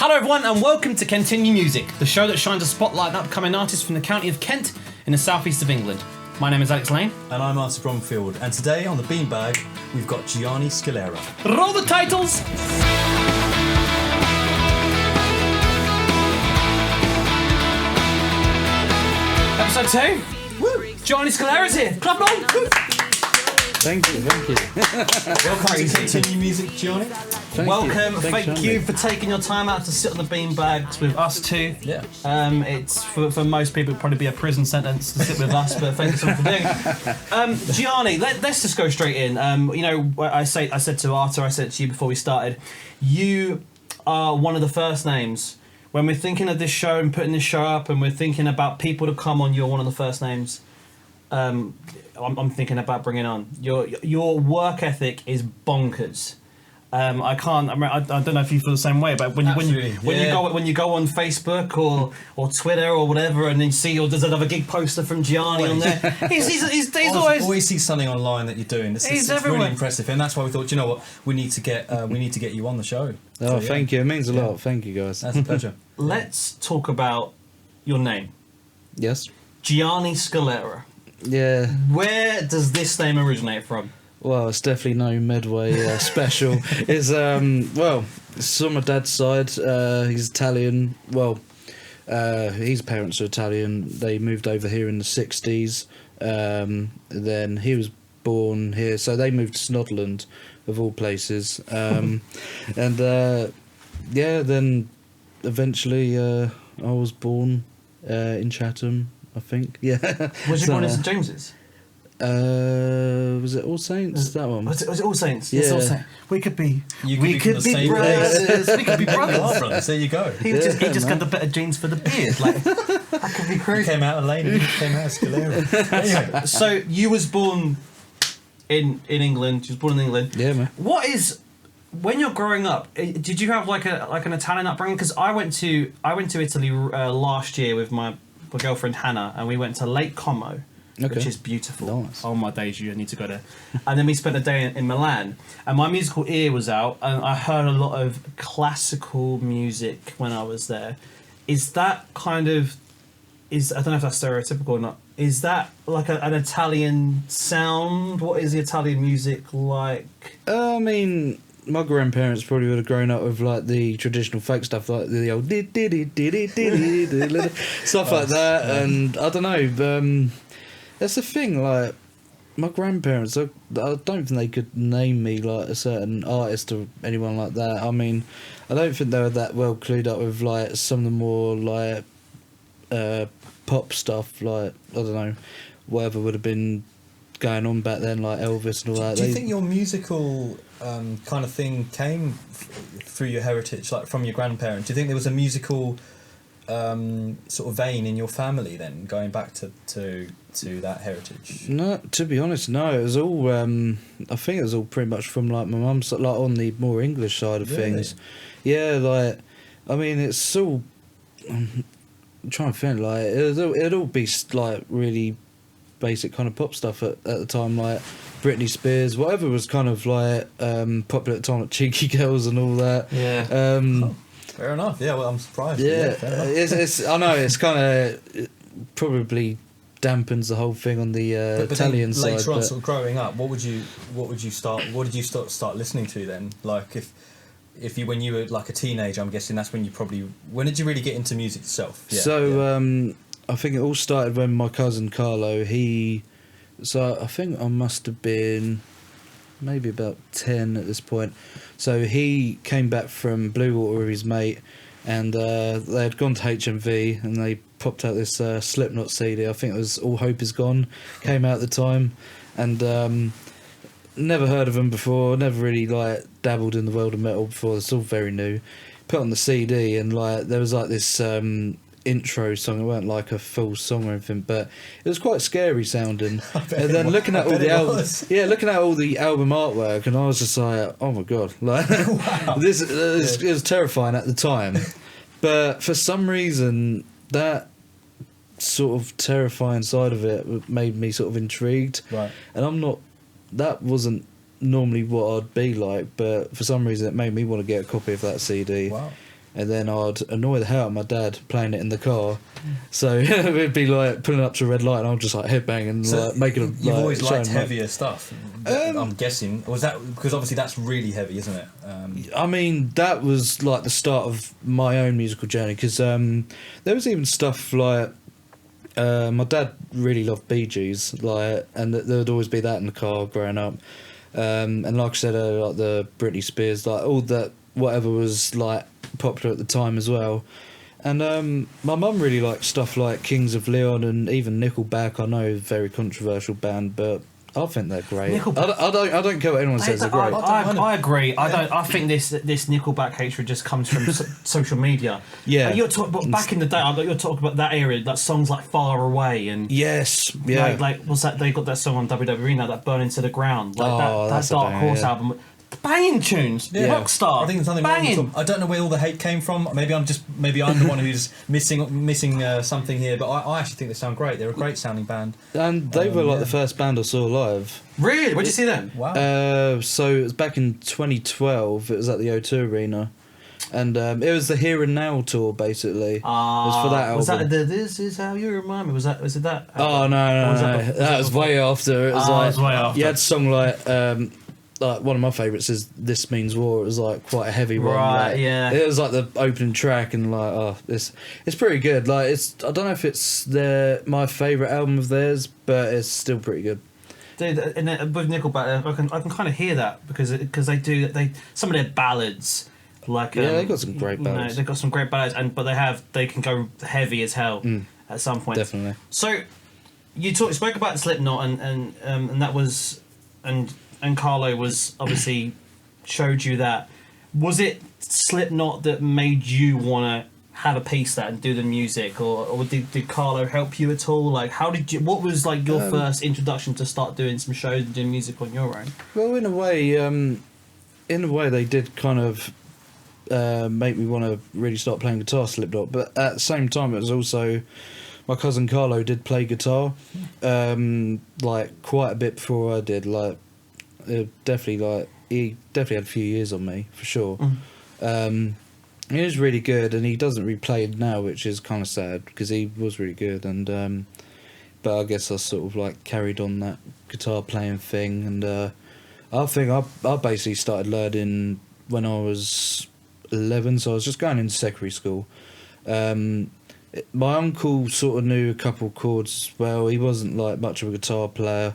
Hello everyone and welcome to Kentinue Music, the show that shines a spotlight on upcoming artists from the county of Kent in the southeast of England. My name is Alex Lane. And I'm Arthur Bromfield. And today on the Beanbag, we've got Gianni Scalera. Roll the titles! Episode 2. Woo! Gianni Scalera's here. Clap on! Woo! Thank you. Welcome to Kentinue Music, Gianni. Thank you for taking your time out to sit on the beanbags with us two. Yeah. It's for most people it'd probably be a prison sentence to sit with us, but thank you so much for doing it. Gianni, let's just go straight in. I said to Arthur, I said to you before we started, you are one of the first names. When we're thinking of this show and putting this show up and we're thinking about people to come on, you're one of the first names I'm thinking about bringing on. Your work ethic is bonkers. I don't know if you feel the same way, but when you go on Facebook or Twitter or whatever, and then you see there's another gig poster from Gianni on there. He's always see something online that you're doing. It's really impressive, and that's why we thought, you know what, we need to get you on the show. Thank you. It means a lot. Thank you, guys. That's a pleasure. Let's talk about your name. Yes. Gianni Scalera. Yeah. Where does this name originate from? Well, it's definitely no Medway special. It's it's on my dad's side. He's Italian. Well, his parents are Italian. They moved over here in the 60s. Then he was born here, so they moved to Snodland, of all places. Then eventually I was born in Chatham, I think. Yeah. Was you born in St James's? Was it All Saints? That one. Was it All Saints? Yeah. Yes, All Saints. We could be same brothers. We could be brothers. Brothers. There you go. He just got the better genes for the beard. Like that could be crazy. He came out of Lane and he came out of Scalera. Anyway. So you was born in England. You was born in England. Yeah, man. What is when you're growing up? Did you have like an Italian upbringing? Because I went to Italy last year with my girlfriend Hannah, and we went to Lake Como. Okay. Which is beautiful. Nice. Oh my days, you need to go there. And then we spent a day in Milan, and my musical ear was out, and I heard a lot of classical music when I was there. Is that I don't know if that's stereotypical or not. Is that like an Italian sound? What is the Italian music like? I mean, my grandparents probably would have grown up with like the traditional folk stuff, like the old stuff like that, and I don't know. That's the thing, like, my grandparents, I don't think they could name me, like, a certain artist or anyone like that. I mean, I don't think they were that well clued up with, like, some of the more, like, pop stuff, like, I don't know, whatever would have been going on back then, like Elvis and all that. Do you think your musical kind of thing came through your heritage, like, from your grandparents? Do you think there was a musical sort of vein in your family then, going back to that heritage? No, to be honest, no. It was all I think it was all pretty much from like my mum's, like on the more English side of things. Yeah, like I mean, it's all I'm trying to think, like it'd all be like really basic kind of pop stuff at the time, like Britney Spears, whatever was kind of like popular at the time, like Cheeky Girls and all that. Yeah. Fair enough. Yeah, well, I'm surprised. Yeah, it's I know it's kind of probably dampens the whole thing on the Italian side. Later on, sort of growing up, what did you start listening to then? Like if you when you were like a teenager, I'm guessing that's when did you really get into music yourself? Yeah, I think it all started when my cousin Carlo, so I think I must have been maybe about 10 at this point. So he came back from Bluewater with his mate, and they had gone to HMV, and they popped out this Slipknot CD. I think it was All Hope Is Gone, came out at the time, and never heard of them before, never really like dabbled in the world of metal before. It's all very new. Put on the CD, and like there was like this intro song. It weren't like a full song or anything, but it was quite scary sounding. And then looking at all the album artwork, and I was just like, oh my god, like wow. It was terrifying at the time. But for some reason, that sort of terrifying side of it made me sort of intrigued. Right. And that wasn't normally what I'd be like, but for some reason it made me want to get a copy of that CD. Wow. and then I'd annoy the hell out of my dad playing it in the car. So it'd be like pulling up to a red light, and I'm just like headbanging, So like making a. you've always liked showing, heavier stuff. I'm guessing. Was that because obviously that's really heavy, isn't it? I mean, that was like the start of my own musical journey, because there was even stuff like my dad really loved Bee Gees, like, and there would always be that in the car growing up. And like I said, like the Britney Spears, like all that, whatever was like popular at the time as well. And my mum really liked stuff like Kings of Leon and even Nickelback. I know, very controversial band, but I think they're great. I don't care what anyone says. They're great. I agree. I think this Nickelback hatred just comes from social media. Yeah. You're talking about back in the day. You're talking about that era, like songs like Far Away and Yes. Yeah. like what's that? They got that song on WWE now, that Burn Into the Ground. Like that that's a Dark banger, Horse yeah. album. Banging tunes, Rockstar. I think there's something banging. wrong with them. I don't know where all the hate came from. Maybe I'm the one who's missing something here. But I actually think they sound great. They're a great sounding band. And they were like the first band I saw live. Really? Where'd you see them? Wow. So it was back in 2012. It was at the O2 Arena, and it was the Here and Now tour basically. It was for that album. Was that the This Is How You Remind Me? Was it that? Oh no, that was way after. It was it was way after. You had a song like one of my favourites is This Means War. It was like quite a heavy one. Right, like, yeah. It was like the opening track, and like it's pretty good. Like I don't know if it's my favourite album of theirs, but it's still pretty good. Dude, and with Nickelback, I can kind of hear that because they do some of their ballads. Like they got some great ballads. They've got some great ballads, but they can go heavy as hell at some point. Definitely. So you spoke about Slipknot and that was and Carlo was obviously showed you that. Was it Slipknot that made you want to have a piece of that and do the music, or did Carlo help you at all? Like, what was like your first introduction to start doing some shows and doing music on your own? Well, in a way, they did kind of make me want to really start playing guitar, Slipknot. But at the same time, it was also my cousin Carlo did play guitar, like quite a bit before I did. Like, he definitely had a few years on me for sure. He was really good, and he doesn't really play now, which is kind of sad because he was really good. And but I guess I sort of like carried on that guitar playing thing, and I think I basically started learning when I was 11, so I was just going into secondary school. My uncle sort of knew a couple chords as well. He wasn't like much of a guitar player,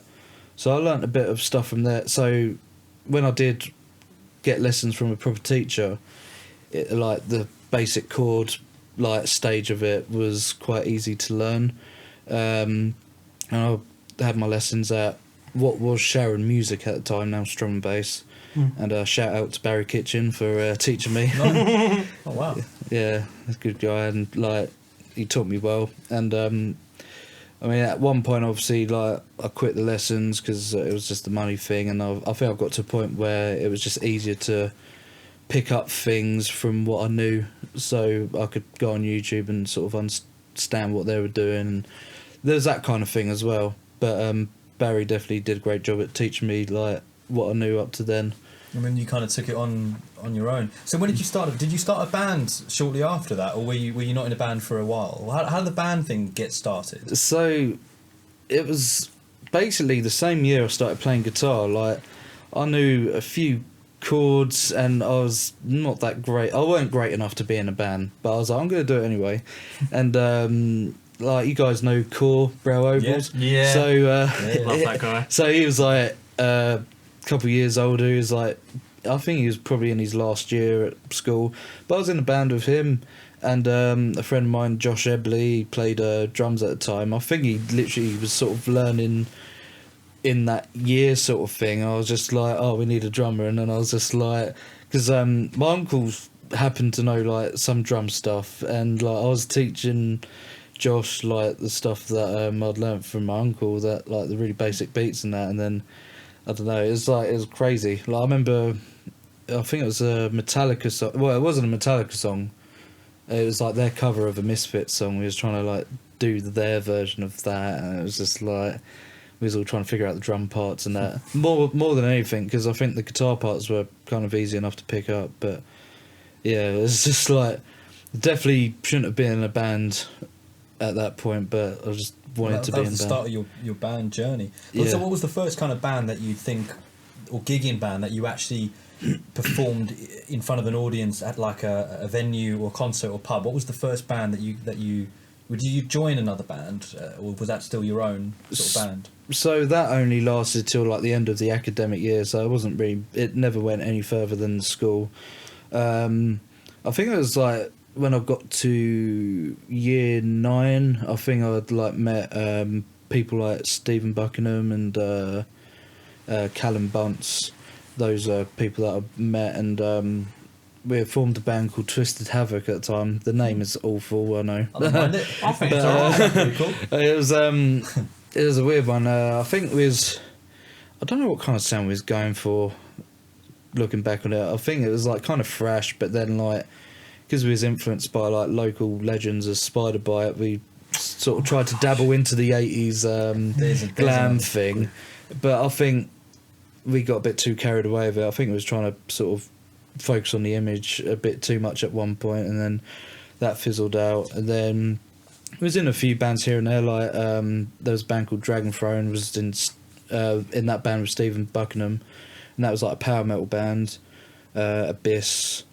so I learnt a bit of stuff from there. So when I did get lessons from a proper teacher, like the basic chord like stage of it was quite easy to learn. And I had my lessons at what was Sharon Music at the time, now Strum and Bass. And shout out to Barry Kitchen for teaching me. Oh wow! Yeah, he's a good guy, and like he taught me well. And I mean, at one point, obviously, like I quit the lessons because it was just the money thing, and I think I got to a point where it was just easier to pick up things from what I knew, so I could go on YouTube and sort of understand what they were doing. And there's that kind of thing as well. But Barry definitely did a great job at teaching me like what I knew up to then. And then you kind of took it on your own. So when did you start? Did you start a band shortly after that, or were you not in a band for a while? How did the band thing get started? So it was basically the same year I started playing guitar. Like I knew a few chords, and I was not that great. I weren't great enough to be in a band, but I was like, I'm going to do it anyway. And like you guys know Core, Brow Ovals. Yeah. So Love that guy. So he was like a couple of years older. He was like, I think he was probably in his last year at school, but I was in a band with him. And a friend of mine, Josh Ebley, he played drums at the time. I think he literally was sort of learning in that year sort of thing. I was just like, oh, we need a drummer. And then I was just like, because my uncle happened to know like some drum stuff, and like I was teaching Josh like the stuff that I'd learnt from my uncle, that like the really basic beats and that. And then I don't know, it was crazy. Like I remember, I think it was a Metallica song. Well, it wasn't a Metallica song. It was like their cover of a Misfits song. We was trying to like do their version of that, and it was just like we was all trying to figure out the drum parts and that. More than anything, because I think the guitar parts were kind of easy enough to pick up. But yeah, it was just like definitely shouldn't have been in a band at that point, but I just wanted to be in a band. That was the start of your band journey. Yeah. So what was the first kind of band that you'd think, or gigging band that you actually performed in front of an audience at like a venue or concert or pub? What was the first band that you would you join another band, or was that still your own sort of band? So that only lasted till like the end of the academic year, so it never went any further than school. I think it was like when I got to year 9, I think I'd like met people like Stephen Buckingham and Callum Bunce. Those are people that I've met, and we had formed a band called Twisted Havoc at the time. The name is awful, I know. I don't mind it. I think it's alright. Pretty cool. It was a weird one. I think I don't know what kind of sound we was going for. Looking back on it, I think it was like kind of thrash, but then like because we was influenced by like local legends as Spider Bite, we sort of tried to dabble into the 80s glam thing. But I think we got a bit too carried away with it. I think it was trying to sort of focus on the image a bit too much at one point, and then that fizzled out. And then I was in a few bands here and there. Like there was a band called Dragon Throne. Was in that band with Stephen Buckingham, and that was like a power metal band. Abyss,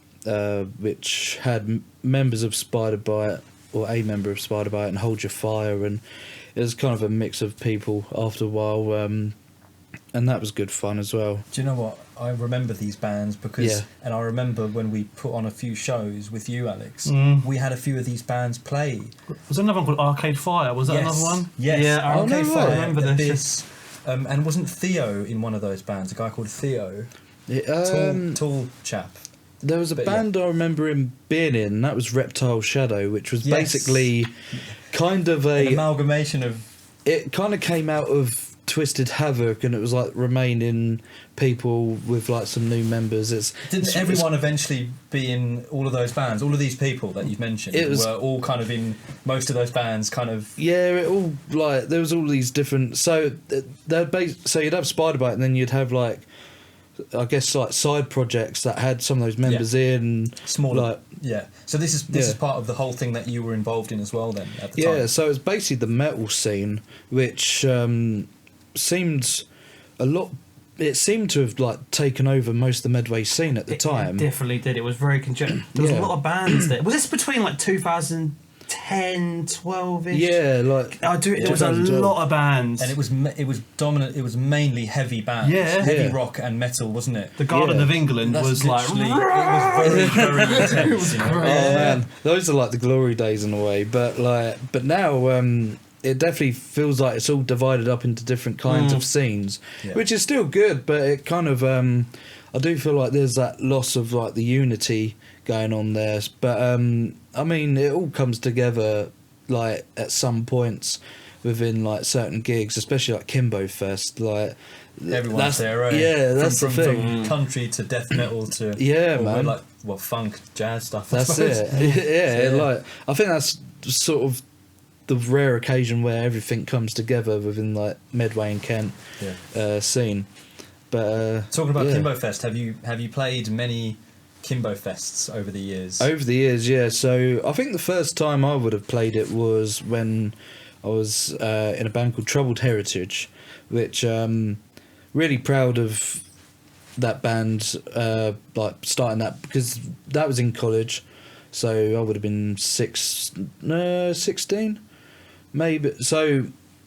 which had members of Spider Bite, or a member of Spider Bite, and Hold Your Fire, and it was kind of a mix of people after a while, and that was good fun as well. Do you know what? I remember these bands because, and I remember when we put on a few shows with you, Alex, we had a few of these bands play. Was there another one called Arcade Fire? Was that another one? Yes, Yeah, Arcade Fire. I remember this. And wasn't Theo in one of those bands? A guy called Theo, tall chap. There was a band I remember him being in, and that was Reptile Shadow, which was basically kind of an amalgamation of. It kind of came out of Twisted Havoc, and it was like remaining people with like some new members. Didn't everyone eventually be in all of those bands? All of these people that you've mentioned were all kind of in most of those bands, kind of. Yeah, it all like there was all these different. So you'd have Spider Bite, and then you'd have like, I guess like side projects that had some of those members in smaller. Like, yeah. So this is part of the whole thing that you were involved in as well then at the time. Yeah. So it's basically the metal scene, which seemed a lot. It seemed to have like taken over most of the Medway scene at the time. It definitely did. It was very congested. There was a lot of bands there. Was this between like 2010, 12-ish? Yeah, like there was a lot of bands, and it was dominant. It was mainly heavy bands, heavy rock and metal, wasn't it? The Garden of England was like it was very intense. It was great. Oh man, those are like the glory days in a way. But now it definitely feels like it's all divided up into different kinds of scenes, which is still good. But it kind of I do feel like there's that loss of like the unity going on there. But I mean, it all comes together like at some points within like certain gigs, especially like Kimbo Fest. Like everyone's there, right? Yeah, that's the thing. From country to death metal to man, like funk, jazz stuff. That's it. Like I think that's sort of the rare occasion where everything comes together within like Medway and Kent scene. But talking about Kimbo Fest, have you played many Kimbo Fests over the years? Over the years, yeah. So I think the first time I would have played it was when I was in a band called Troubled Heritage, which really proud of that band, like starting that, because that was in college, so I would have been 16 maybe. So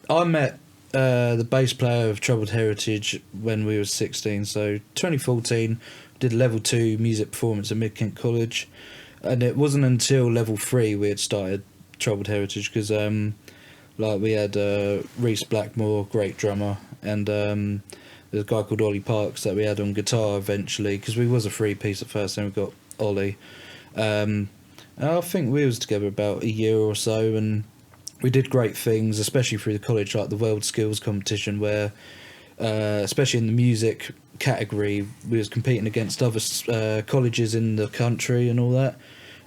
I met the bass player of Troubled Heritage when we were 16, so 2014 did level 2 music performance at Mid-Kent College, and it wasn't until level 3 we had started Troubled Heritage, because like we had Reese Blackmore, great drummer, and there's a guy called Ollie Parks that we had on guitar eventually, because we was a 3-piece at first, then we got Ollie. And I think we was together about a year or so, and we did great things, especially through the college, like the World Skills competition, where especially in the music category we was competing against other colleges in the country and all that,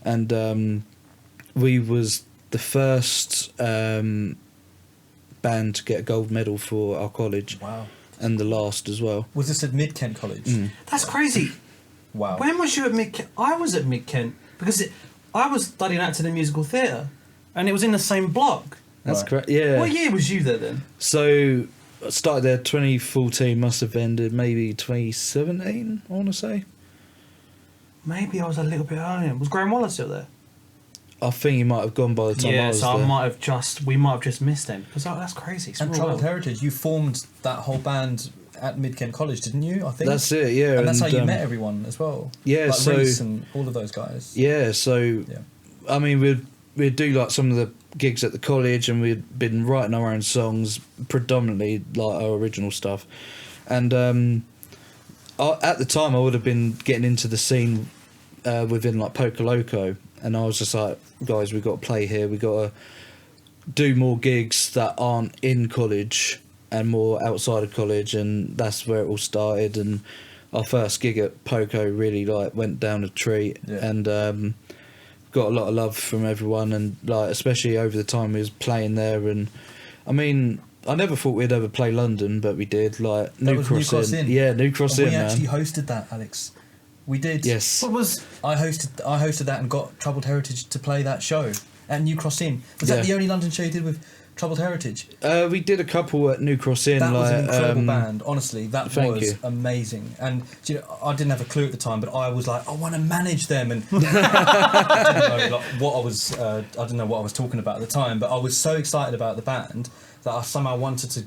and we was the first band to get a gold medal for our college. Wow. And the last as well. Was this at Mid-Kent College? That's crazy. Wow. When was you at Mid Kent? I was at Mid Kent because I was studying acting in musical theatre, and it was in the same block. That's Right. correct. Yeah. What year was you there then? So I started there 2014. Must have ended maybe 2017. I want to say. Maybe I was a little bit earlier. Was Graham Waller still there? I think he might have gone by the time I Yeah, was so there. we might have just missed him because that's crazy. And Small Troubled world. Heritage, you formed that whole band at Mid Kent College, didn't you? I think That's it. Yeah. And that's how you met everyone as well. yeah, like so- Reese and all of those guys. Yeah. So Yeah. I mean, we'd do like some of the gigs at the college, and we'd been writing our own songs, predominantly like our original stuff. And at the time, I would have been getting into the scene within like Poker Loco, and I was just like, guys, we got to play here. We got to do more gigs that aren't in college and more outside of college, and that's where it all started. And our first gig at Poco really like went down a treat, Yeah. and got a lot of love from everyone, and like especially over the time we was playing there. And I mean, I never thought we'd ever play London, but we did. Like That was New Cross Inn. Yeah, New Cross And Inn, we man. actually hosted that, Alex. We did. Yes. What was? I hosted that and got Troubled Heritage to play that show at New Cross Inn. Was Yeah. that the only London show you did with Troubled Heritage? We did a couple at New Cross Inn. That was like, an incredible band. Honestly, that thank was you. amazing. And do you know, I didn't have a clue at the time, but I was like, I want to manage them, and I didn't know like, what I was. I didn't know what I was talking about at the time, but I was so excited about the band that I somehow wanted to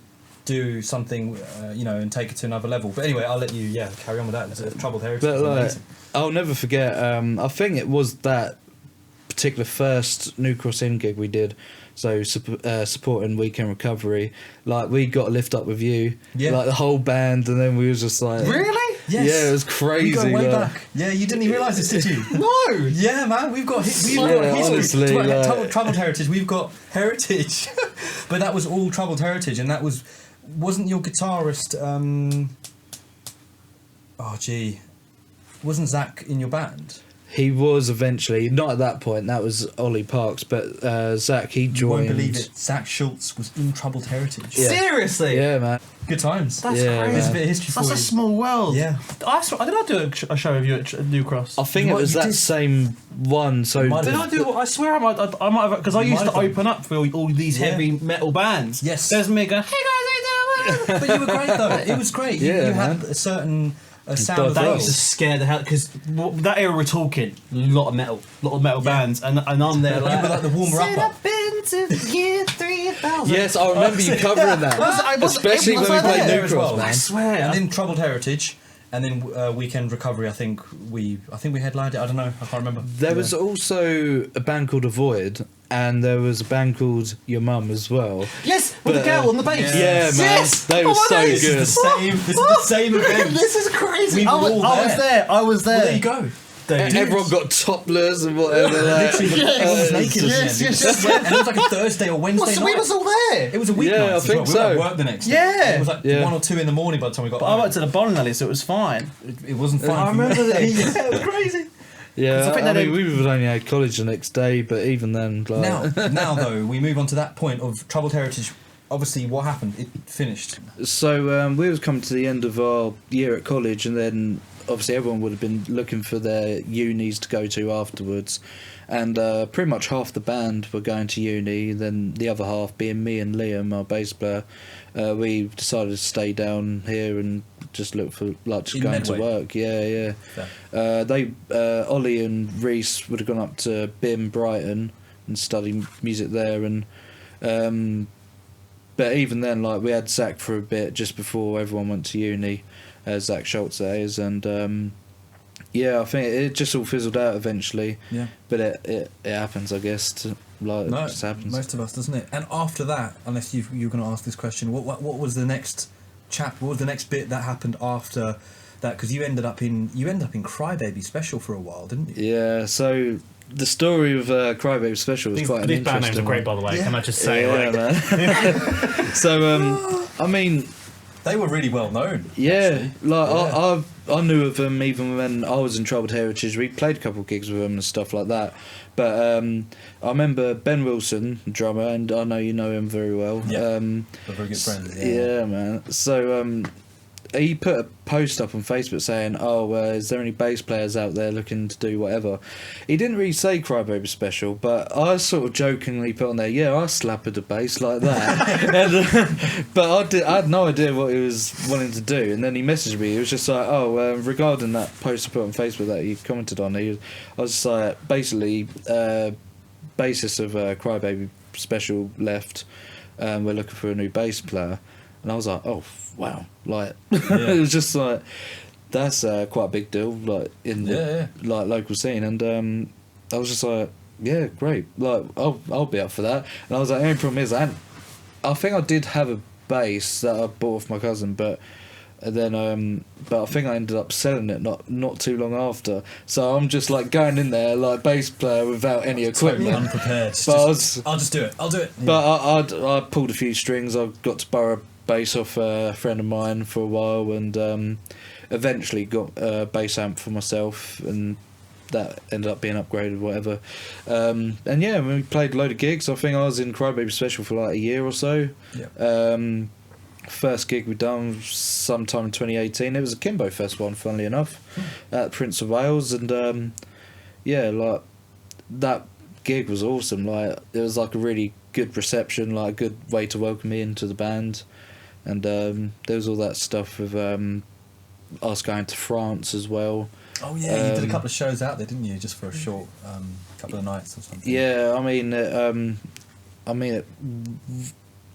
do something, and take it to another level. But anyway, I'll let you, carry on with that. It's Troubled Heritage. But was like, amazing. I'll never forget. I think it was that particular first New Cross Inn gig we did. So supporting Weekend Recovery, like we got a lift up with you, Yeah. like the whole band, and then we was just like, Really? Yes. Yeah, it was crazy. We go way like- back. Yeah, you didn't even realise this, did you? No. Yeah, man, we've got history. honestly, like- Troubled Heritage. We've got heritage, but that was all Troubled Heritage, and that wasn't your guitarist. Wasn't Zach in your band? He was eventually, not at that point. That was Ollie Parks, but Zach, he joined. You won't believe it. Zach Schultz was in Troubled Heritage. Yeah. Seriously? Yeah, man. Good times. That's Yeah, crazy. There's a man. bit of history That's for a you. small world. Yeah. I did not do a show of you at New Cross. I think You it might- was you that did. same one. So Might Did have I do? I swear I might have, because I You used might to have. open up for all these Yeah. heavy metal bands. Yes. There's me going, hey guys, how you doing? But you were great though. It was great. You Yeah, had man. a certain sound of That Diverse. used to scare the hell, because that era we're talking, a lot of metal bands, and I'm there You were like the warmer "Set up. up into year 3000. yes, I remember you covering that, especially when we I played there New as Cross, well? man. I swear. And then Troubled Heritage, and then Weekend Recovery. I think we headlined it. I don't know. I can't remember. There was also a band called Avoid, and there was a band called Your Mum as well. Yes, with the But, girl on the bass. Yeah, man, Yes! they were Oh my so days. good. This is the same event. This is crazy. We were all I was there. I was there. Well, there you go. Dude. Everyone got topless and whatever. Like, Literally, everyone was naked. Yes, at the end. yes. And it was like a Thursday or Wednesday Well, so we night. was all there. It was a weeknight. Yeah, I as think well. We were at so. work the next day. Yeah. It was like Yeah. 1 or 2 in the morning by the time we got But I home. went to the bowling alley, so it was fine. It wasn't fun. I for me. remember that. Yeah, it was crazy. yeah, 'Cause I think I they mean, we would only had college the next day, but even then, like, Now though, we move on to that point of Troubled Heritage. Obviously, what happened? It finished. So we was coming to the end of our year at college, and then obviously everyone would have been looking for their unis to go to afterwards, and pretty much half the band were going to uni. Then the other half, being me and Liam, our bass player, we decided to stay down here and just look for like just In going to Medway. work. Yeah. Fair. Ollie and Reese would have gone up to BIM Brighton and studied music there, and but even then, like, we had Zach for a bit just before everyone went to uni, Zach Schultz that is, and I think it just all fizzled out eventually. Yeah. But it happens, I guess. It just happens. most of us, doesn't it? And after that, unless you're going to ask this question, what was the next chapter? What was the next bit that happened after that? Because you ended up in Crybaby Special for a while, didn't you? Yeah. So the story of Crybaby Special was quite an These band names interesting are great, by one. the way. Yeah. Can I just say? Yeah, like, man. So I mean, They were really well known. yeah, actually. like Yeah. I knew of them even when I was in Troubled Heritage. We played a couple of gigs with them and stuff like that. But I remember Ben Wilson, drummer, and I know you know him very well. Yeah. We're very good friends. Yeah, man. So he put a post up on Facebook saying, "Oh, is there any bass players out there looking to do whatever?" He didn't really say Crybaby Special, but I sort of jokingly put on there, "Yeah, I slap at the bass like that." But I had no idea what he was wanting to do, and then he messaged me. He was just like, "Oh, regarding that post I put on Facebook that he commented on, I was just like, basically, bassist of Crybaby Special left. We're looking for a new bass player." And I was like, "Oh, wow!" Like, it was just like, that's quite a big deal, like in the like local scene. And I was just like, "Yeah, great! Like, I'll be up for that." And I was like, "The only problem is, I think I did have a bass that I bought off my cousin, but then but I think I ended up selling it not too long after. So I'm just like going in there like bass player without any equipment, totally unprepared. But I'll just do it. I'll do it. But I pulled a few strings. I got to borrow a bass off a friend of mine for a while, and eventually got a bass amp for myself, and that ended up being upgraded, whatever. And yeah, we played a load of gigs. I think I was in Crybaby Special for like a year or so. Yeah. First gig we done was sometime in 2018. It was a Kimbo Fest one, funnily enough, at Prince of Wales, and yeah, like that gig was awesome. Like it was like a really good reception, like a good way to welcome me into the band, and there was all that stuff with us going to France as well. Oh yeah, you did a couple of shows out there, didn't you? Just for a short couple of nights or something. Yeah, I mean, it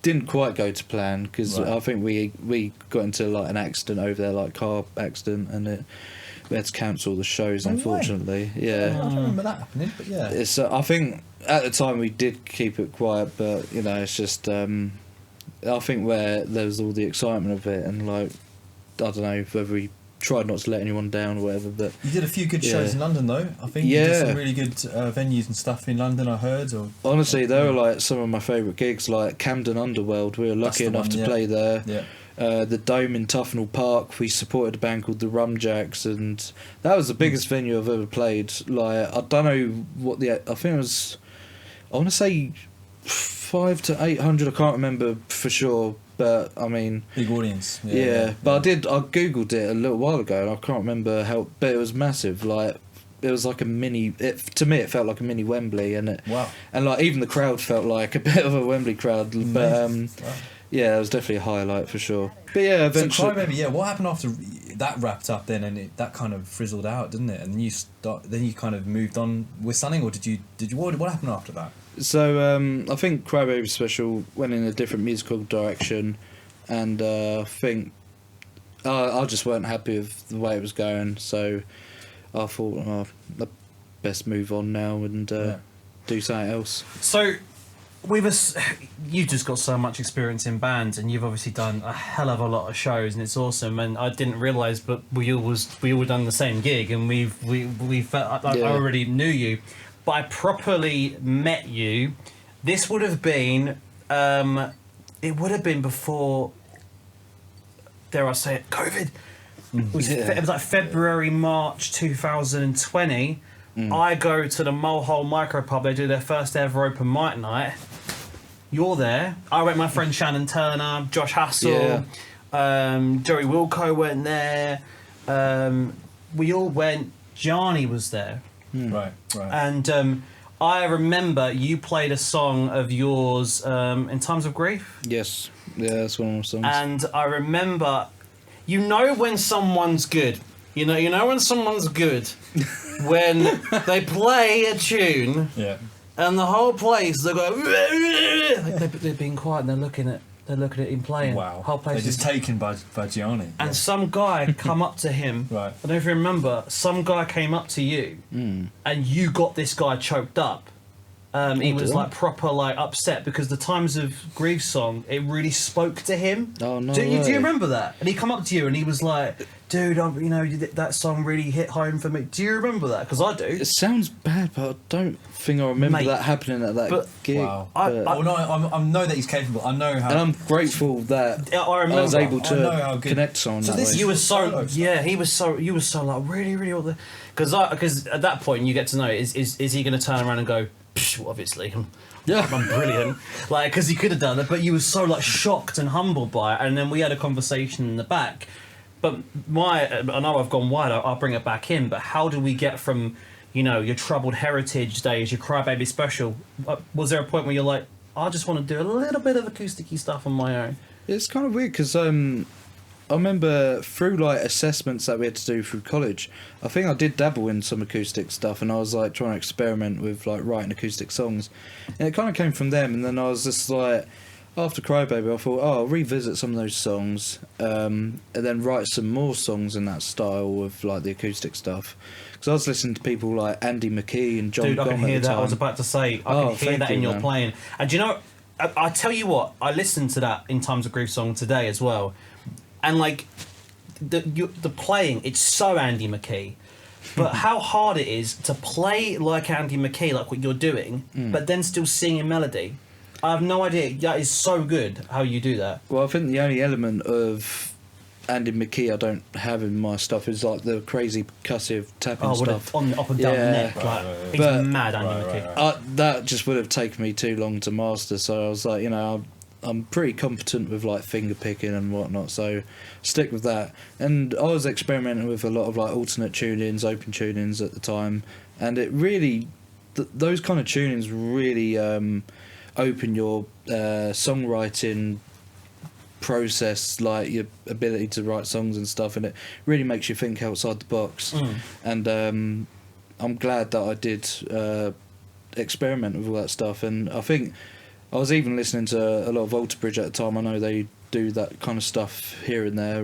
didn't quite go to plan because I think we got into like an accident over there, like car accident, and we had to cancel the shows, unfortunately. Yeah, I don't remember that happening, but yeah, it's I think at the time we did keep it quiet, but you know, it's just I think where there was all the excitement of it, and like I don't know whether we tried not to let anyone down or whatever, but you did a few good shows in London though. I think you did some really good venues and stuff in London, I heard. Or honestly, they were like some of my favourite gigs, like Camden Underworld. We were lucky enough to play there. Yeah. The Dome in Tufnell Park, we supported a band called the Rumjacks, and that was the biggest venue I've ever played. Like I don't know what I think it was, I want to say 500 to 800. I can't remember for sure. But I mean, big audience. But I googled it a little while ago, and I can't remember how. But it was massive. Like it was like a mini. To me, it felt like a mini Wembley, and and like even the crowd felt like a bit of a Wembley crowd. But yeah, it was definitely a highlight for sure. But yeah, eventually. So Crybaby, what happened after that wrapped up then, and that kind of frizzled out, didn't it? And then you kind of moved on with Sunning, or did you what happened after that? So I think Crybaby Special went in a different musical direction, and I think I just weren't happy with the way it was going. So I thought I'd best move on now and do something else. So you've just got so much experience in bands, and you've obviously done a hell of a lot of shows, and it's awesome. And I didn't realise, but we all done the same gig, and I already knew you. But I properly met you. This would have been, it would have been before, dare I say it, COVID. It was like February, March 2020. I go to the Mulehole Micro Pub. They do their first ever open mic night. You're there. I went with my friend Shannon Turner, Josh Hassel, Jerry Wilco went there. We all went. Gianni was there. Right. And I remember you played a song of yours, In Times of Grief. Yes, yeah, that's one of my songs. And I remember, when someone's good. You know when someone's good when they play a tune, and the whole place they go like they're being quiet and they're looking at him playing. Wow. Whole place they're just taken by Gianni. And some guy come up to him. Right. I don't know if you remember. Some guy came up to you, and you got this guy choked up. He was like proper like upset because the Times of Grief song, it really spoke to him. Oh no! Do you remember that? And he come up to you and he was like, "Dude, that song really hit home for me." Do you remember that? Because I do. It sounds bad, but I don't think I remember that happening at that gig. Wow. I know that he's capable. I know how. And I'm grateful that I was able to connect someone that way. You were so he was so you were so like really because at that point you get to know is he going to turn around and go, well, obviously I'm brilliant, like, because he could have done it, but you were so like shocked and humbled by it. And then we had a conversation in the back, But I know I've gone wide. I'll bring it back in. But how do we get from, your troubled heritage days, your Crybaby special? Was there a point where you're like, I just want to do a little bit of acousticy stuff on my own? It's kind of weird because I remember through like assessments that we had to do through college, I think I did dabble in some acoustic stuff, and I was like trying to experiment with like writing acoustic songs, and it kind of came from them. And then I was just like, after Crybaby, I thought, I'll revisit some of those songs, and then write some more songs in that style with like the acoustic stuff. Because I was listening to people like Andy McKee and John. Dude, I Gong can at hear the that. time. I was about to say, I can hear that in your man. playing. And do you know, I tell you what, I listened to that In Times of Groove song today as well, and like the playing, it's so Andy McKee. But how hard it is to play like Andy McKee, like what you're doing, but then still sing in melody. I have no idea. That is so good how you do that. Well, I think the only element of Andy McKee I don't have in my stuff is like the crazy percussive tapping stuff. On up and down the Yeah. neck. He's But- mad, Andy McKee. That just would have taken me too long to master, so I was like, I'm pretty competent with like finger picking and whatnot, so stick with that. And I was experimenting with a lot of like alternate tunings, open tunings at the time, and it really, those kind of tunings really open your songwriting process, like your ability to write songs and stuff, and it really makes you think outside the box. And I'm glad that I did experiment with all that stuff. And I think I was even listening to a lot of Volta Bridge at the time. I know they do that kind of stuff here and there.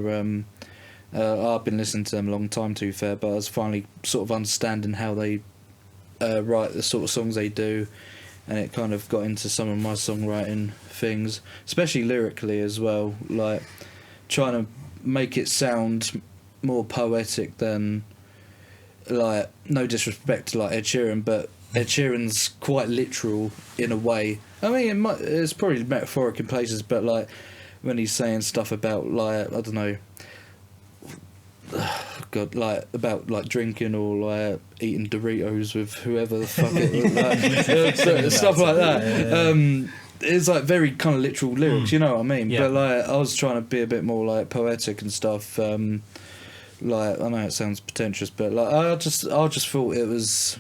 I've been listening to them a long time, to be fair, but I was finally sort of understanding how they write the sort of songs they do, and it kind of got into some of my songwriting things, especially lyrically as well, like trying to make it sound more poetic than, like, no disrespect to like Ed Sheeran, but Ed Sheeran's quite literal in a way. I mean, it's probably metaphoric in places, but like when he's saying stuff about like, I don't know, God, like about like drinking or like eating Doritos with whoever the fuck it was, stuff like that. Yeah. It's like very kind of literal lyrics, you know what I mean? Yeah. But like I was trying to be a bit more like poetic and stuff. Like, I know it sounds pretentious, but like I just thought it was.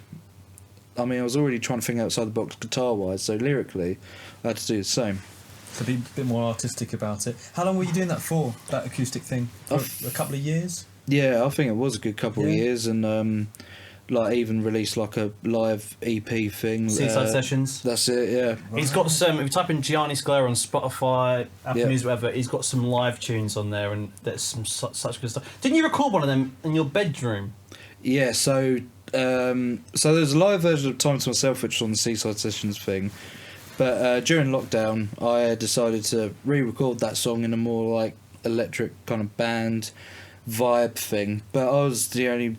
I mean, I was already trying to think outside the box guitar wise, so lyrically, I had to do the same. So be a bit more artistic about it. How long were you doing that for? That acoustic thing? For a couple of years? Yeah, I think it was a good couple of Yeah. years, and like even released like a live EP thing. Seaside Sessions. That's it. Yeah. He's got some. If you type in Gianni Scalera on Spotify, Apple Yeah. Music, whatever, he's got some live tunes on there, and there's some such good stuff. Didn't you record one of them in your bedroom? Yeah, so there's a live version of Time to Myself, which was on the Seaside Sessions thing, but during lockdown I decided to re-record that song in a more like electric kind of band vibe thing, but I was the only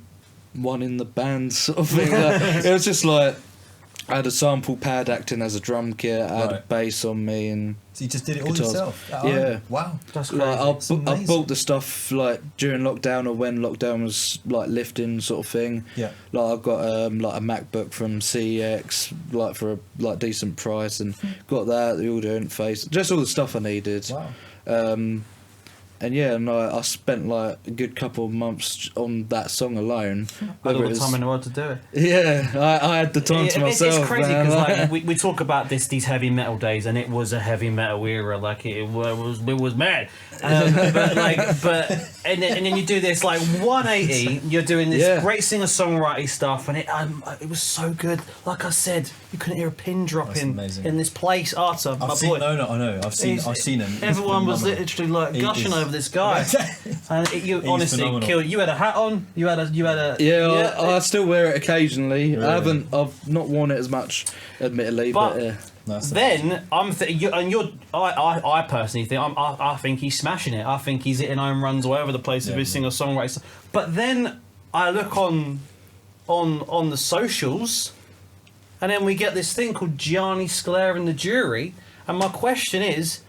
one in the band sort of thing. It was just like I had a sample pad acting as a drum kit, I had a Right. bass on me, and So you just did it all Guitars. yourself? At Yeah. home? Wow. That's crazy. like It's I amazing. bought the stuff like during lockdown or when lockdown was like lifting sort of thing. Yeah. Like I got like a MacBook from CEX like for a like decent price, and got that, the audio interface, just all the stuff I needed. Wow. And yeah, and I spent like a good couple of months on that song alone. I had Whether all it the was- time in the world to do it. Yeah, I had the time to myself. It's crazy man. because like we talk about these heavy metal days, and it was a heavy metal era. Like it was mad. But and then you do this like 180. You're doing this Yeah. great singer songwriting stuff, and it was so good. Like I said, you couldn't hear a pin drop That's in amazing. this place. Arthur, my I've seen. boy. No, I know. I've seen him. He's Everyone was phenomenal. literally like He gushing is- over this guy, and you He's honestly phenomenal. killed. You had a hat on. You had a. Yeah, I still wear it occasionally. Really? I've not worn it as much, admittedly, but That's Then I personally think I think he's smashing it. I think he's hitting home runs all over the place with his singer songwriters. But then I look on the socials, and then we get this thing called Gianni Scalera and the Jury. And my question is,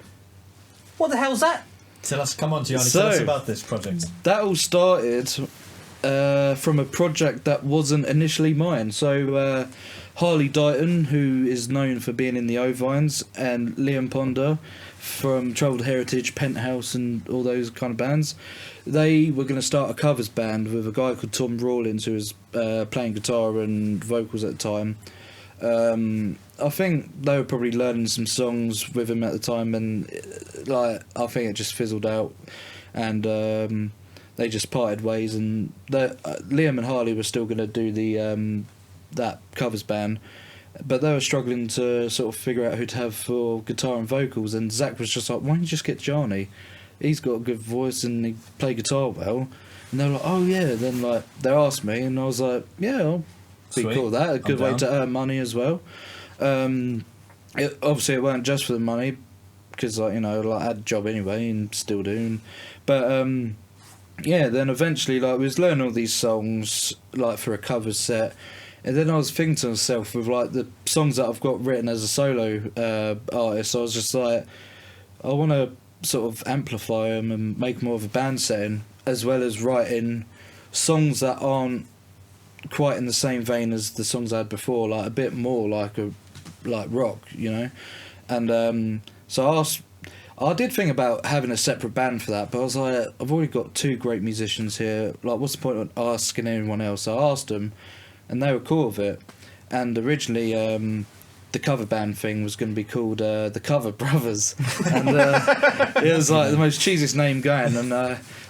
what the hell's that? Tell us, come on, Gianni. So- Tell us about this project. that all started from a project that wasn't initially mine. So Harley Dighton, who is known for being in the Ovines, and Liam Ponder from Troubled Heritage, Penthouse, and all those kind of bands, they were going to start a covers band with a guy called Tom Rawlins, who was playing guitar and vocals at the time. I think they were probably learning some songs with him at the time, and I think it just fizzled out, and they just parted ways. And Liam and Harley were still going to do the that covers band, but they were struggling to sort of figure out who to have for guitar and vocals. And Zach was just like, "Why don't you just get Gianni? He's got a good voice and he play guitar well." And they were like, "Oh yeah." Then they asked me, and I was like, "Yeah, I'll be Sweet. cool with that. A good way down. to earn money as well." Obviously, it weren't just for the money, because I had a job anyway and still do. But yeah, then eventually we was learning all these songs for a cover set, and then I was thinking to myself with the songs that I've got written as a solo artist, I was just like, I want to sort of amplify them and make more of a band setting, as well as writing songs that aren't quite in the same vein as the songs I had before, a bit more like rock, and so I did think about having a separate band for that, but I was like, I've already got two great musicians here, what's the point of asking anyone else? So I asked them, and they were cool with it. And originally the cover band thing was going to be called the Cover Brothers, and it was the most cheesiest name going, and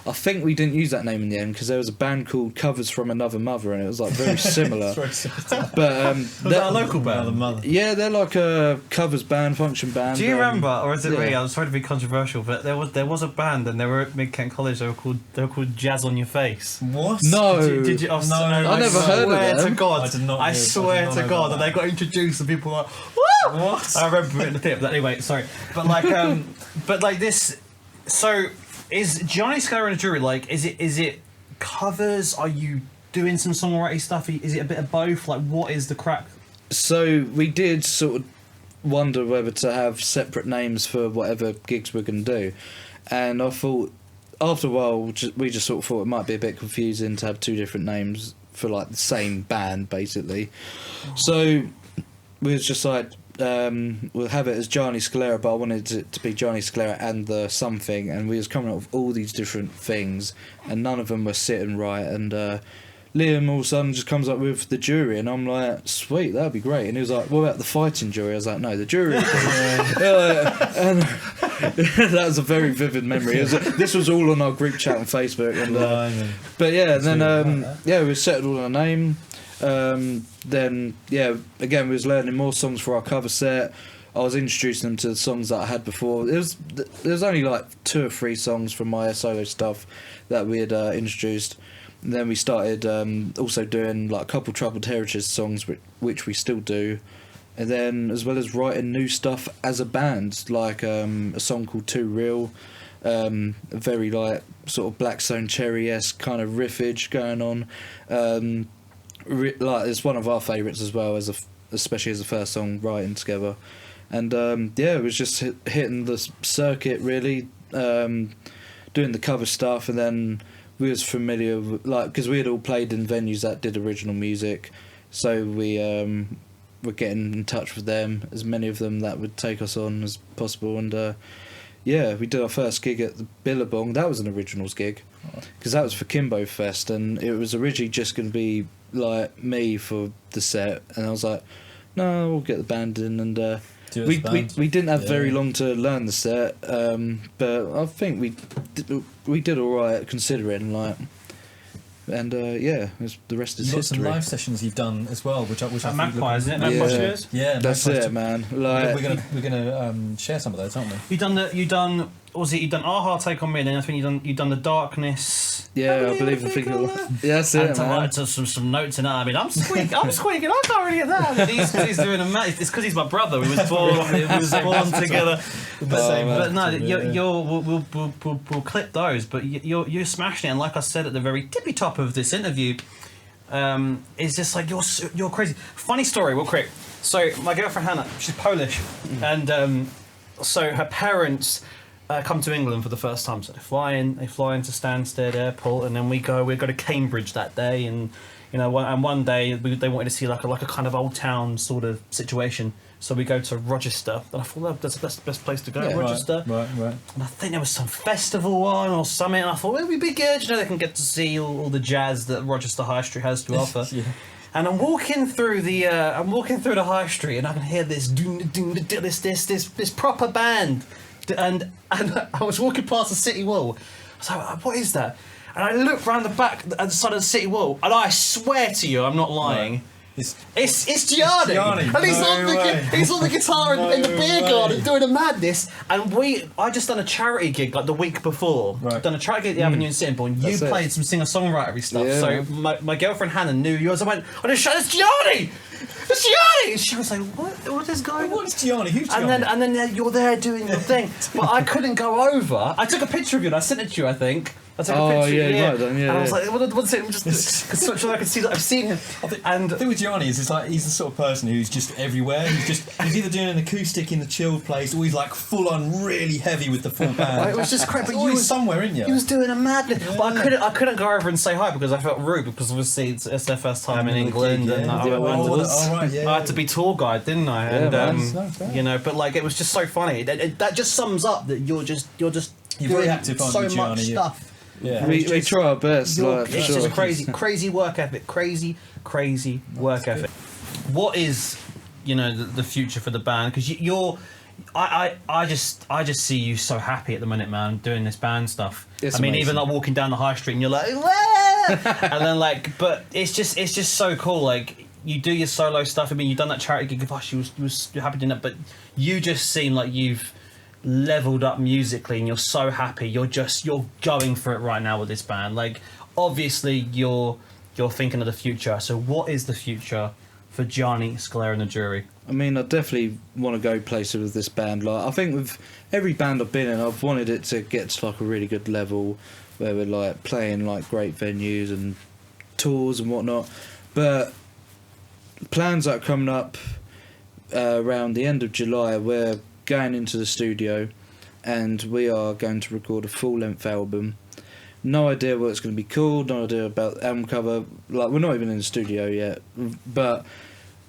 I think we didn't use that name in the end because there was a band called Covers from Another Mother, and it was very similar. It's very similar. But Was that a local band? Another mother. yeah, they're like a covers band, function band. Do you remember, or is it yeah. really? I'm sorry to be controversial, but there was a band, and they were at Mid Kent College. They were called Jazz on Your Face. What? No. Did you? No, I never heard of To them. God, I did not I know- swear I did not to know God, about and they that. got introduced, and people were like, "What?" What? I remember it in the theatre. But anyway, sorry. But this. So is Gianni Scalera in a jury? Is it covers? Are you doing some songwriting stuff? Is it a bit of both? What is the crack? So we did sort of wonder whether to have separate names for whatever gigs we're going to do, and I thought after a while we just sort of thought it might be a bit confusing to have two different names for the same band basically. So we was just like, we'll have it as Gianni Scalera, but I wanted it to be Gianni Scalera and the something, and we was coming up with all these different things, and none of them were sitting right. And Liam all of a sudden just comes up with the jury, and I'm like, sweet, that'd be great. And he was like, what about the fighting jury? I was like, no, the jury. And that was a very vivid memory. This was all on our group chat on Facebook, and but yeah, and then we settled on a name. Then again we was learning more songs for our cover set. I was introducing them to the songs that I had before. There was only 2 or 3 songs from my solo stuff that we had introduced, and then we started also doing a couple Troubled Heritage songs which we still do, and then as well as writing new stuff as a band, a song called Too Real, a very sort of Black Stone Cherry-esque kind of riffage going on. It's one of our favourites as well, especially as the first song writing together. And it was just hitting the circuit really, doing the cover stuff, and then we was familiar with, because we had all played in venues that did original music, so we were getting in touch with them, as many of them that would take us on as possible. And we did our first gig at the Billabong. That was an originals gig, because that was for Kimbo Fest, and it was originally just going to be me for the set, and I was like, no, we'll get the band in, and we didn't have very long to learn the set, but I think we did all right considering, and the rest is You've got history. some live sessions you've done as well, which I think Magpie, isn't it? Yeah. Magpie Studios? Yeah, That's Magpie it, man. We're gonna share some of those, aren't we? You've done Aha Take on Me, and then I think you've done The Darkness. Yeah, I believe that's it, And man. some notes in that. I mean, I'm squeaking. I can't really get that. He's doing a mate. It's because he's my brother. We was born together. But no, we'll clip those. But you're smashing it. And like I said at the very tippy top of this interview, it's just you're crazy. Funny story, real quick. So my girlfriend Hannah, she's Polish, and so her parents come to England for the first time. So they fly into Stansted Airport, and then we go to Cambridge that day, and one day they wanted to see like a kind of old town sort of situation. So we go to Rochester, and I thought, well, that's the best place to go, Rochester. Right. And I think there was some festival on or something, and I thought, well, it would be good, they can get to see all the jazz that Rochester High Street has to offer. Yeah. And I'm walking through the high street, and I can hear this this proper band, and I was walking past the city wall. I was like, what is that? And I looked round the back at the side of the city wall, and I swear to you, I'm not lying. Right. It's Gianni. And he's on the guitar in the beer garden doing a madness. And I just done a charity gig like the week before. Right. Done a charity gig at the Avenue in Sittingbourne, and you played some singer-songwritery stuff. Yeah. So my girlfriend Hannah knew yours. I went, it's Gianni! It's Gianni! And she was like, what is going on? What's Gianni? Who's Gianni? And then you're there doing your thing. But I couldn't go over. I took a picture of you and I sent it to you, I think. I took a picture of you. Right then, and I was like, what's it? Just so I can see that I've seen him. The thing with Gianni is, it's like he's the sort of person who's just everywhere. He's either doing an acoustic in the chilled place, or he's like full on really heavy with the full band. It was just crap. But you were somewhere, in you. He was doing a madness. Yeah. But I couldn't go over and say hi because I felt rude, because obviously it's their first time in England, and I had to be tour guide, didn't I? And but like it was just so funny. That just sums up that you're very active, so aren't you, much Gianni? stuff. Yeah. We try our best. It's just crazy work ethic. Crazy work ethic. What is the future for the band? Because I just see you so happy at the minute, man, doing this band stuff. It's amazing. amazing. Even like walking down the high street and you're like, wah! And then like, but it's just so cool. Like you do your solo stuff. I mean, you've done that charity gig. Gosh, you was happy doing that, but you just seem like you've leveled up musically, and you're so happy. You're going for it right now with this band. Like obviously you're thinking of the future. So what is the future for Gianni Scalera and the Jury? I mean, I definitely want to go places with this band. Like I think with every band I've been in, I've wanted it to get to like a really good level where we're like playing like great venues and tours and whatnot. But plans that are coming up around the end of July, we're going into the studio and we are going to record a full-length album. No idea what it's going to be called, no idea about the album cover. Like we're not even in the studio yet, but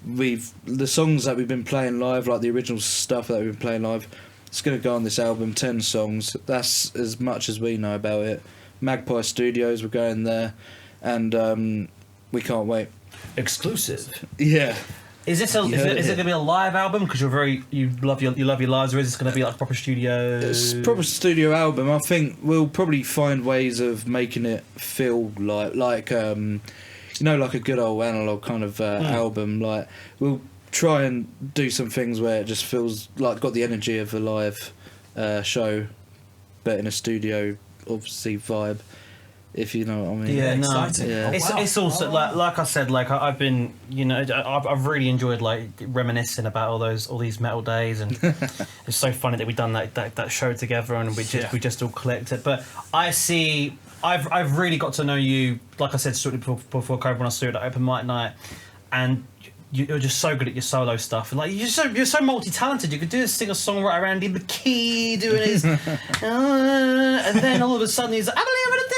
the songs that we've been playing live, like the original stuff that we've been playing live, it's going to go on this album. 10 songs. That's as much as we know about it. Magpie Studios, we're going there, and we can't wait. Exclusive. Yeah. Is it going to be a live album? Because you love your lives, or is this going to be like a proper studio? It's a proper studio album. I think we'll probably find ways of making it feel like like a good old analog kind of album. Like we'll try and do some things where it just feels like got the energy of a live show, but in a studio, obviously vibe. If you know what I mean. Yeah, no, exciting. Yeah. It's also like I said, like I've been, I've really enjoyed like reminiscing about all these metal days, and it's so funny that we done that show together, and we just all collected. But I've really got to know you, like I said, sort of before COVID when I saw you at Open Mic Night, and you're just so good at your solo stuff, and like you're so multi-talented. You could do a singer-songwriter Andy McKee doing his, and then all of a sudden he's like, I believe in a dick.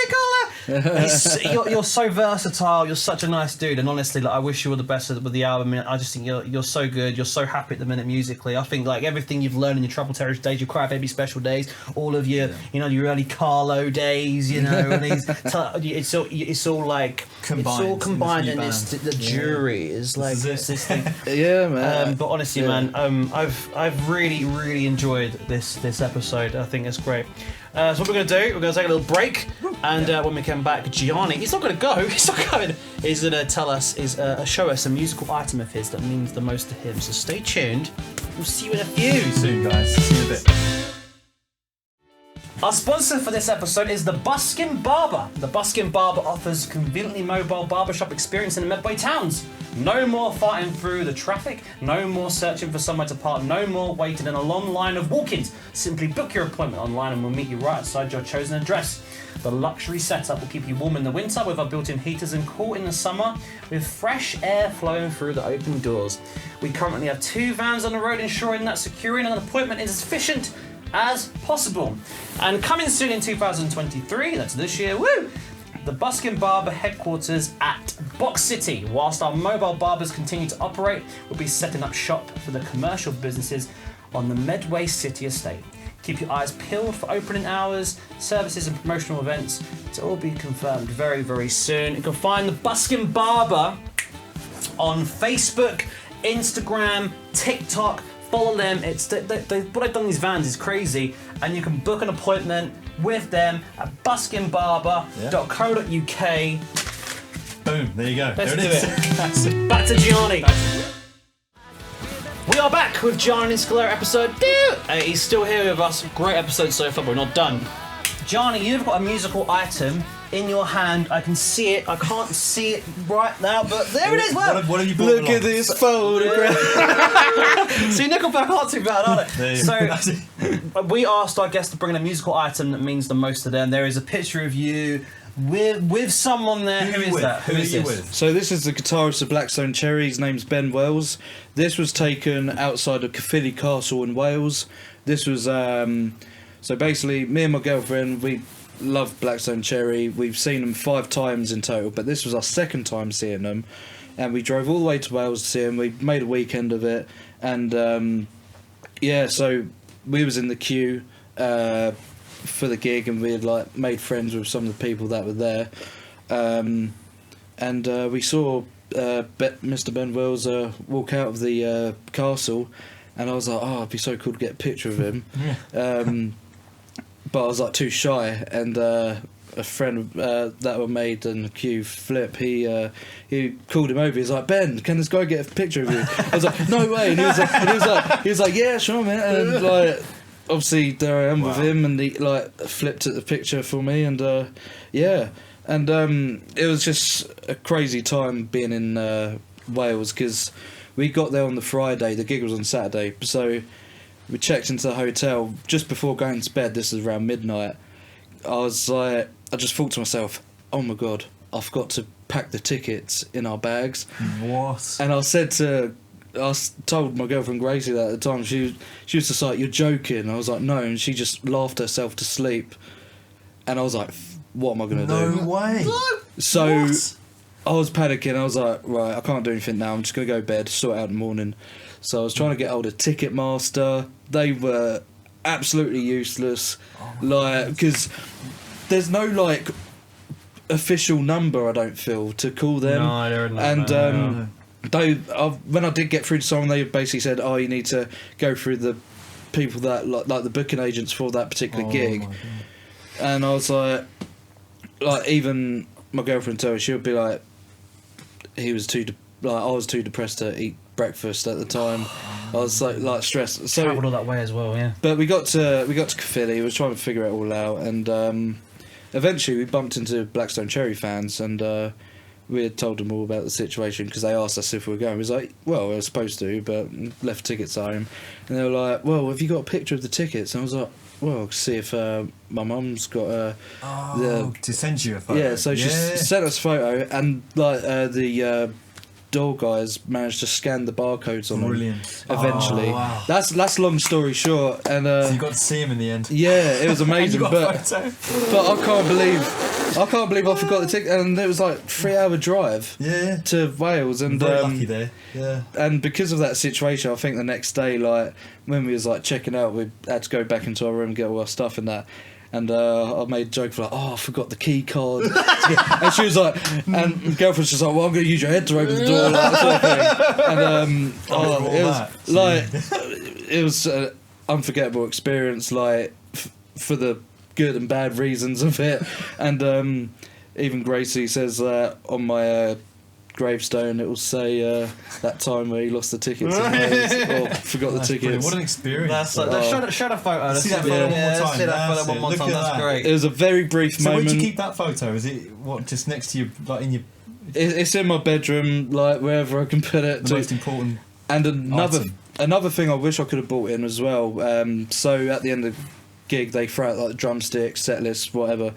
You're so versatile. You're such a nice dude, and honestly, like I wish you all the best with the album. I just think you're so good. You're so happy at the minute musically. I think like everything you've learned in your Trouble Terrorist days, your Crybaby Special days, all of your your early Carlo days, and it's all like combined. It's all combined, and band. the Jury is like this thing. Yeah, man. But honestly, man, I've really enjoyed this episode. I think it's great. So what we're going to do, we're going to take a little break, and when we come back, Gianni, he's not going to go, he's not going, he's going to tell us, show us a musical item of his that means the most to him. So stay tuned, we'll see you in a few. See you soon, guys. See you in a bit. Our sponsor for this episode is the Buskin Barber. The Buskin Barber offers conveniently mobile barbershop experience in the Medway towns. No more fighting through the traffic, no more searching for somewhere to park, no more waiting in a long line of walk-ins. Simply book your appointment online and we'll meet you right outside your chosen address. The luxury setup will keep you warm in the winter with our built-in heaters and cool in the summer with fresh air flowing through the open doors. We currently have 2 vans on the road ensuring that securing an appointment is efficient as possible. And coming soon in 2023, that's this year, woo! The Buskin Barber headquarters at Box City. Whilst our mobile barbers continue to operate, we'll be setting up shop for the commercial businesses on the Medway City estate. Keep your eyes peeled for opening hours, services and promotional events to all be confirmed very, very soon. You can find the Buskin Barber on Facebook, Instagram, TikTok. Follow them. It's what they've done in these vans is crazy, and you can book an appointment with them at buskinbarber.co.uk. Boom, there you go. Let's there do it is. That's it. Back to Gianni. We are back with Gianni Scalera episode 2. He's still here with us. Great episode so far, but we're not done. Gianni, you've got a musical item in your hand. I can see it. I can't see it right now, but there it is. Wow. What have you brought Look along? at this photograph. See, Nickelback aren't too bad, are they? There So, we asked our guests to bring in a musical item that means the most to them. There is a picture of you with someone there. Who is that? Who are you with? So this is the guitarist of Blackstone Cherry. His name's Ben Wells. This was taken outside of Caerphilly Castle in Wales. This was so basically me and my girlfriend, we love Blackstone Cherry. We've seen them 5 times in total, but this was our second time seeing them, and we drove all the way to Wales to see them. We made a weekend of it, and so we was in the queue for the gig, and we had like made friends with some of the people that were there, and we saw Mr. Ben Wells walk out of the castle, and I was like, oh, it'd be so cool to get a picture of him. But I was like too shy, and a friend that were made in the queue, Flip, he called him over. He's like, Ben, can this guy get a picture of you? I was like, no way. And he was like, yeah, sure, man. And like, obviously there I am with him, and he like flipped at the picture for me, and it was just a crazy time being in Wales, because we got there on the Friday. The gig was on Saturday, so we checked into the hotel just before going to bed. This is around midnight. I just thought to myself, oh my god, I forgot to pack the tickets in our bags. What? And I told my girlfriend Gracie that at the time. She was just like, you're joking. I was like, no, and she just laughed herself to sleep. And I was like, what am I going to do? No way. So What? I was panicking. I was like, right, I can't do anything now. I'm just going to go to bed, sort it out in the morning. So I was trying to get hold of Ticketmaster. They were absolutely useless. Because there's no like official number, I don't feel, to call them. No, there isn't. And No. when I did get through to someone, they basically said, oh, you need to go through the people that like the booking agents for that particular gig. And I was like even my girlfriend told me, she would be like, I was too depressed to eat breakfast at the time. I was like stressed. So Travelled all that way as well, yeah. but we got to Caerphilly. We were trying to figure it all out, and eventually we bumped into Blackstone Cherry fans, and we had told them all about the situation, because they asked us if we were going. We was like, well, we were supposed to, but left tickets at home. And they were like, well, have you got a picture of the tickets? And I was like, well, I'll see if my mum's got to send you a photo. yeah, so she sent us a photo, and like the door guys managed to scan the barcodes on Brilliant. them evenally. Oh, wow. That's long story short, and So you got to see him in the end. yeah, it was amazing. You got but a photo. but I can't believe I forgot the ticket, and it was like 3-hour drive Yeah. to Wales, and Very lucky there. Yeah. and because of that situation, I think the next day, like when we was like checking out, we had to go back into our room and get all our stuff and that. And I made a joke for like, oh, I forgot the key card. And she was like, and my girlfriend's just like, well, I'm going to use your head to open the door, like, that sort of thing. And it was an unforgettable experience, like for the good and bad reasons of it. And even Gracie says on my gravestone, it will say that time where he lost the tickets or forgot the tickets. Brilliant. What an experience. Show the photo. Let's See that photo one more time. See that That's photo one it. more Look time. at That's that. great. It was a very brief So moment. where'd you keep that photo? Is it just next to you, like in your It's in my bedroom, like wherever I can put it. the most important? And item? another thing I wish I could have brought in as well. So at the end of the gig, they throw out like drumsticks, set lists, whatever.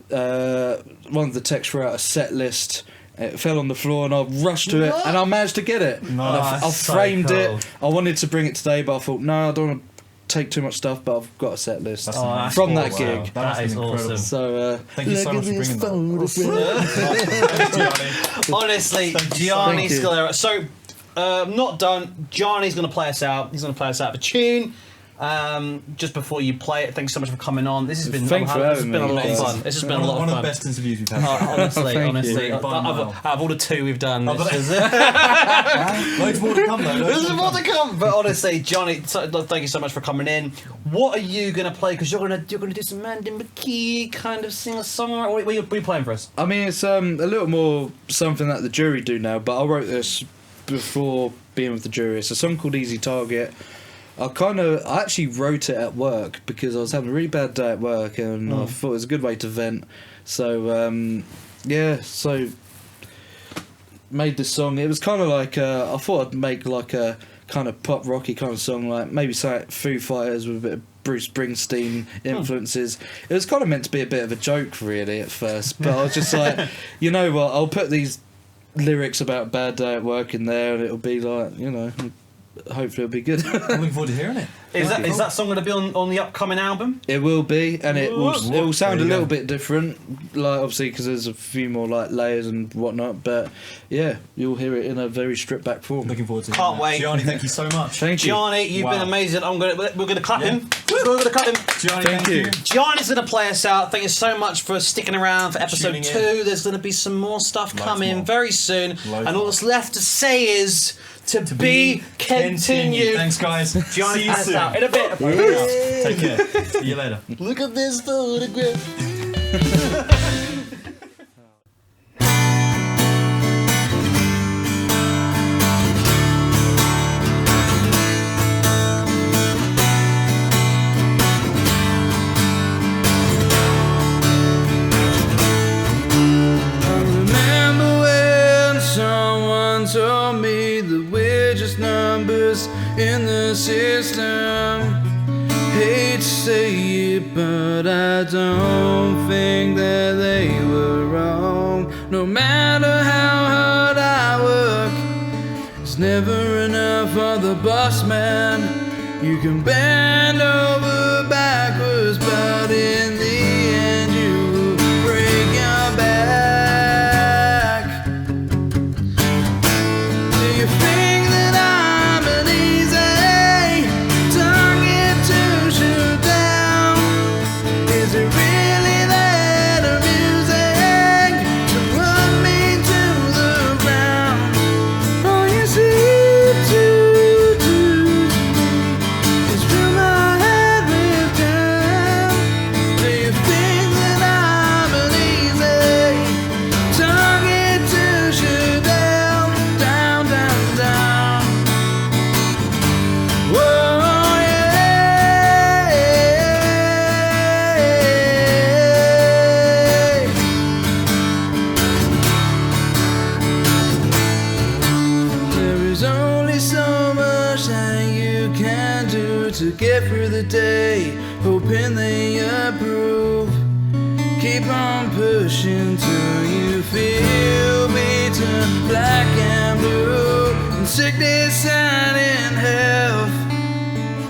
One of the techs threw out a set list. It fell on the floor, and I rushed to it, and I managed to get it. Nice. I So framed cool. it. I wanted to bring it today, but I thought, no, I don't want to take too much stuff, but I've got a set list That's that's from that Wow. gig. That is incredible. awesome. So Thank you so much for bringing that. Honestly, Thank you so Gianni much. Scalera. So, not done. Gianni's going to play us out. He's going to play us out of a tune. Just before you play it, thanks so much for coming on. This has been, Thanks for this has having been a me, lot of guys. fun. This has been a lot One of of the fun. best interviews we've had. Honestly, Thank honestly, you. out of all the two we've done, Oh, this but- is Loads more to come, though. There's more to come. But honestly, Johnny, thank you so much for coming in. What are you gonna play? Because you're gonna do some Mandy McKee kind of singer songwriter. What are you playing for us? I mean, it's a little more something that the jury do now, but I wrote this before being with the jury. It's a song called Easy Target. I actually wrote it at work because I was having a really bad day at work, and I thought it was a good way to vent. So so made this song. It was kind of like I thought I'd make like a kind of pop rocky kind of song, like maybe say like Foo Fighters with a bit of Bruce Springsteen influences. It was kind of meant to be a bit of a joke really at first, but I was just like, you know what, I'll put these lyrics about bad day at work in there, and it'll be like, you know, hopefully it'll be good. I'm looking forward to hearing it. Is that song going to be on the upcoming album? It will be, and it will sound There a you little go. bit different, like obviously because there's a few more like layers and whatnot. But yeah, you'll hear it in a very stripped back form. Looking forward to it. Can't wait. Gianni, thank you so much. Thank you. Gianni, you've Wow. been amazing. We're gonna clap Yeah. him. We're gonna clap him. Gianni, Thank you. Gianni's going to play us out. Thank you so much for sticking around for episode Tuning 2. in. There's going to be some more stuff Loads coming more. very soon. Loads and all more. that's left to say is to be continued. Thanks, guys. Gianni, See you pass soon. out in a bit. Take care. See you later. Look at this photograph. Remember when someone told me that we're just numbers in the system? Hate to say it, but I don't think that they were wrong. No matter how hard I work, it's never enough for the boss man. You can bend over backwards, but in the end you will break your back. Do you think that I'm an easy target to shoot down? Is it really that amusing to run me to the ground? All you seem to do is fill my head with doubt. Do you think that I'm an easy target to shoot down, down, down, down? Whoa, yeah. There is only so much that you can do to get through the day, hoping they approve. Keep on pushing till you feel beaten black and blue. In sickness and in health,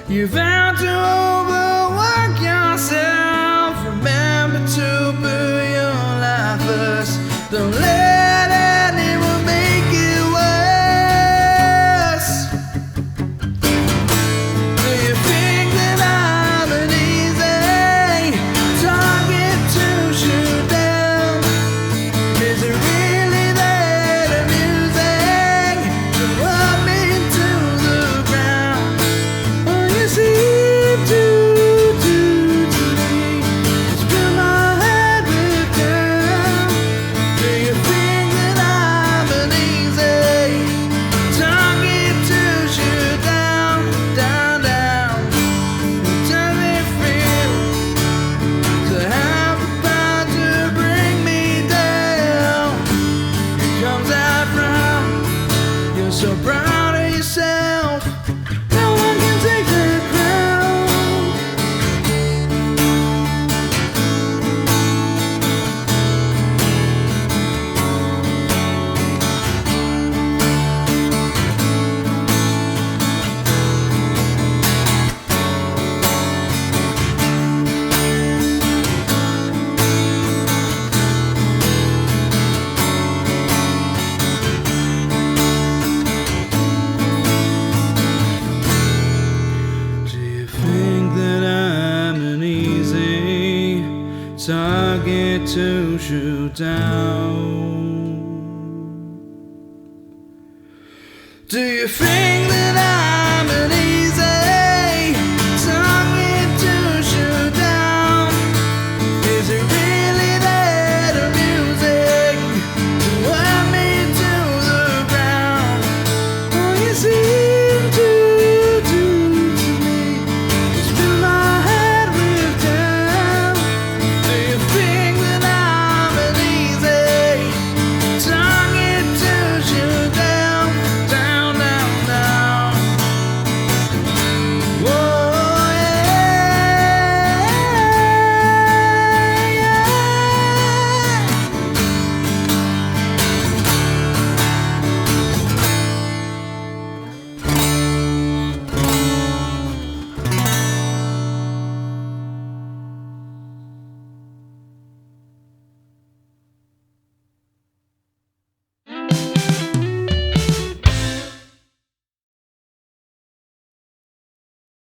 you vow to overwork yourself. Remember to put your life first. Don't let anyone make it worse. Do you think that I'm an easy target to shoot down? Is it really that amusing to run me to the ground? Oh, you seem to get to shoot down. Do you feel